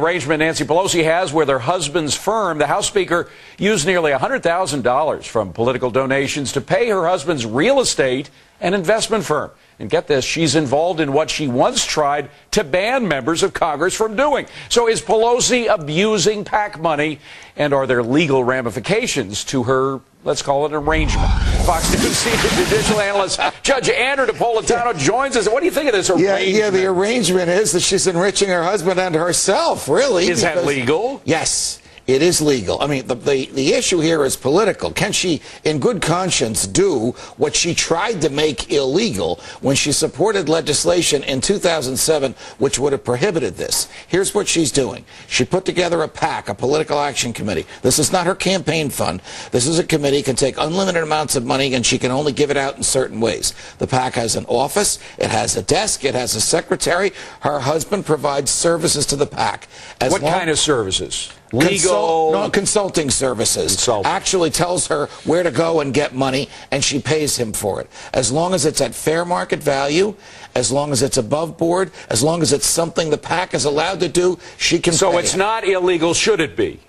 Arrangement Nancy Pelosi has with her husband's firm. The House Speaker used nearly $100,000 from political donations to pay her husband's real estate and investment firm. And get this, she's involved in what she once tried to ban members of Congress from doing. So is Pelosi abusing PAC money? And are there legal ramifications to her, let's call it, arrangement? Fox News senior judicial analyst Judge Andrew Napolitano joins us. What do you think of this arrangement? Yeah, the arrangement is that she's enriching her husband and herself, really. Is that legal? Yes. It is legal. I mean, the issue here is political. Can she, in good conscience, do what she tried to make illegal when she supported legislation in 2007 which would have prohibited this? Here's what she's doing. She put together a PAC, a political action committee. This is not her campaign fund. This is a committee, can take unlimited amounts of money, and she can only give it out in certain ways. The PAC has an office, it has a desk, it has a secretary. Her husband provides services to the PAC. What kind of services? Legal? Consulting services. Actually tells her where to go and get money, and she pays him for it. As long as it's at fair market value, as long as it's above board, as long as it's something the PAC is allowed to do, she can pay So it's him. not illegal, should it be?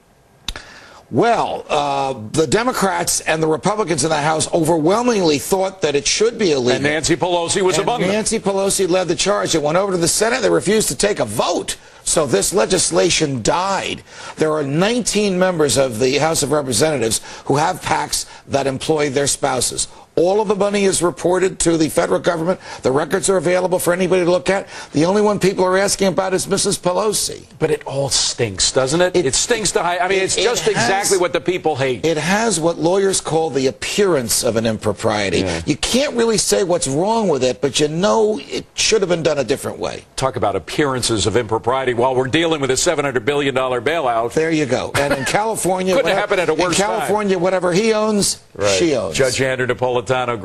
Well, the Democrats and the Republicans in the House overwhelmingly thought that it should be illegal. And Nancy Pelosi was among them. Nancy Pelosi led the charge. It went over to the Senate. They refused to take a vote. So this legislation died. There are 19 members of the House of Representatives who have PACs that employ their spouses. All of the money is reported to the federal government. The records are available for anybody to look at. The only one people are asking about is Mrs. Pelosi. But it all stinks, doesn't it? It stinks to hide. I mean, it's just exactly what the people hate. It has what lawyers call the appearance of an impropriety. Yeah. You can't really say what's wrong with it, but you know it should have been done a different way. Talk about appearances of impropriety while we're dealing with a $700 billion bailout. There you go. And in California, couldn't happen at a worse time. In California, whatever he owns, she owns. Judge Andrew Napolitano, great.